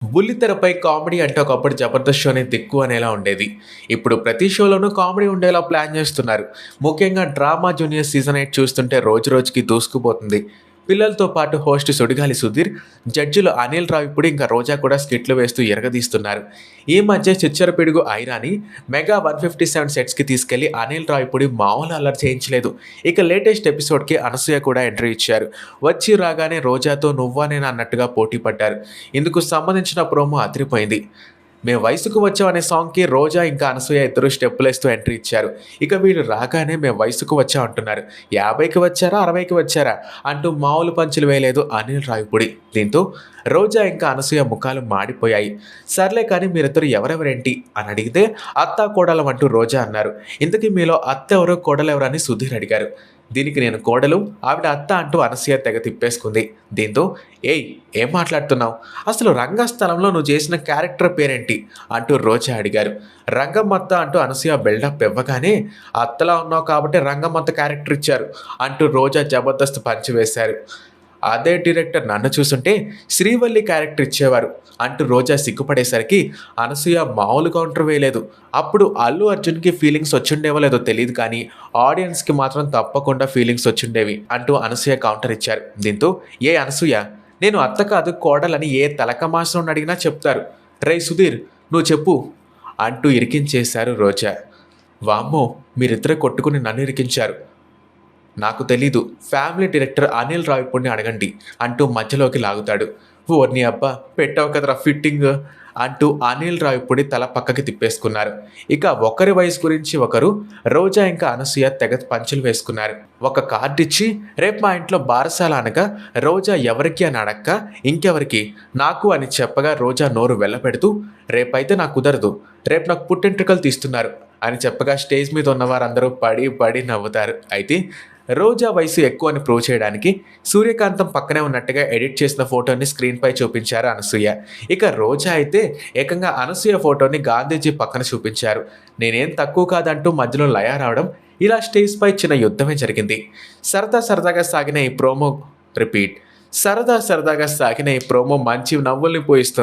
బుల్లితెరపై comedy అంటే ఒకప్పుడు 'జబర్దస్త్' షోనే దిక్కు అనేలా ఉండేది. ఇప్పుడు ప్రతి షోలోనూ కామెడీ ఉండేలా ప్లాన్ చేస్తున్నారు. ముఖ్యంగా డ్రామా జూనియర్ సీజన్ 8 చూస్తుంటే రోజు రోజుకి దూసుకుపోతుంది. పిల్లలతో పాటు హోస్ట్ సుడిగాలి సుధీర్, జడ్జిలు అనిల్ రావిపూడి ఇంకా రోజా కూడా స్కిట్లు వేస్తూ ఇరగదీస్తున్నారు. ఈ మధ్య చిచ్చర పిడుగు ఐరాని మెగా 157 సెట్స్‌కి తీసుకెళ్లి అనిల్ రావిపూడి మామూలు అల్లరి చేయించలేదు. ఇక లేటెస్ట్ ఎపిసోడ్‌కి అనసూయ కూడా ఎంట్రీ ఇచ్చారు. వచ్చి రాగానే రోజాతో నువ్వా నేనా అన్నట్టుగా పోటీ పడ్డారు. ఇందుకు సంబంధించిన ప్రోమో అదిరిపోయింది. మేము వయసుకు వచ్చాం అనే సాంగ్‌కి రోజా ఇంకా అనసూయ ఇద్దరు స్టెప్పులేస్తూ ఎంట్రీ ఇచ్చారు. ఇక వీళ్ళు రాగానే మేము వయసుకు వచ్చాం అంటున్నారు. 50కి వచ్చారా? 60కి వచ్చారా? అంటూ మామూలు పంచులు వేయలేదు అనిల్ రావిపూడి. దీంతో రోజా ఇంకా అనసూయ ముఖాలు మాడిపోయాయి. సర్లే కానీ మీరిద్దరు ఎవరెవరేంటి అని అడిగితే అత్తా కోడలం అంటూ రోజా అన్నారు. ఇంతకీ మీలో అత్త ఎవరో కోడలెవరో అని సుధీర్ అడిగారు. దీనికి నేను కోడలు, ఆవిడ అత్త అంటూ అనసూయ తెగ తిప్పేసుకుంది. దీంతో ఏయ్ ఏం మాట్లాడుతున్నావు? అసలు రంగస్థలంలో నువ్వు చేసిన క్యారెక్టర్ పేరేంటి అంటూ రోజా అడిగారు. రంగమ్మత్త అంటూ అనసూయ బిల్డప్ ఇవ్వగానే అత్తలా ఉన్నావు కాబట్టి రంగమ్మత్త క్యారెక్టర్ ఇచ్చారు అంటూ రోజా జబర్దస్త్ పంచి వేశారు. అదే డైరెక్టర్ నన్ను చూస్తుంటే శ్రీవల్లి క్యారెక్టర్ ఇచ్చేవారు అంటూ రోజా సిగ్గుపడేసరికి అనసూయ మామూలు కౌంటర్ వేయలేదు. అప్పుడు అల్లు అర్జున్కి ఫీలింగ్స్ వచ్చిండేవో లేదో తెలియదు కానీ ఆడియన్స్కి మాత్రం తప్పకుండా ఫీలింగ్స్ వచ్చిండేవి అంటూ అనసూయ కౌంటర్ ఇచ్చారు. దీంతో ఏ అనసూయ, నేను అత్త కాదు కోడలని ఏ తలకమాసం అడిగినా చెప్తారు. రేయ్ సుధీర్ నువ్వు చెప్పు అంటూ ఇరికించేశారు రోజా. వామ్మో, మీరిద్దరే కొట్టుకుని నన్ను ఇరికించారు. నాకు తెలీదు, ఫ్యామిలీ డైరెక్టర్ అనిల్ రావిపూడిని అడగండి అంటూ మధ్యలోకి లాగుతాడు. ఓర్ని అబ్బా పెట్టావు కదరా ఫిట్టింగ్ అంటూ అనిల్ రావిపూడి తల పక్కకి తిప్పేసుకున్నారు. ఇక ఒకరి వయసు గురించి ఒకరు రోజా ఇంకా అనసూయ తెగ పంచులు వేసుకున్నారు. ఒక కార్డు ఇచ్చి రేపు మా ఇంట్లో బారసాల అనగా రోజా ఎవరికి అని అడక్క ఇంకెవరికి నాకు అని చెప్పగా రోజా నోరు వెళ్ళపెడుతూ రేపైతే నాకు కుదరదు, రేపు నాకు పుట్టెంట్రుకలు తీస్తున్నారు అని చెప్పగా స్టేజ్ మీద ఉన్న వారందరూ పడి పడి నవ్వుతారు. అయితే రోజా వయసు ఎక్కువ అని ప్రూవ్ చేయడానికి సూర్యకాంతం పక్కనే ఉన్నట్టుగా ఎడిట్ చేసిన ఫోటోని స్క్రీన్పై చూపించారు అనసూయ. ఇక రోజా అయితే ఏకంగా అనసూయ ఫోటోని గాంధీజీ పక్కన చూపించారు. నేనేం తక్కువ కాదంటూ మధ్యలో లయ రావడం, ఇలా స్టేజ్పై చిన్న యుద్ధమే జరిగింది. సరదాగా సాగిన ఈ ప్రోమో మంచి నవ్వుల్ని పోయిస్తుంది.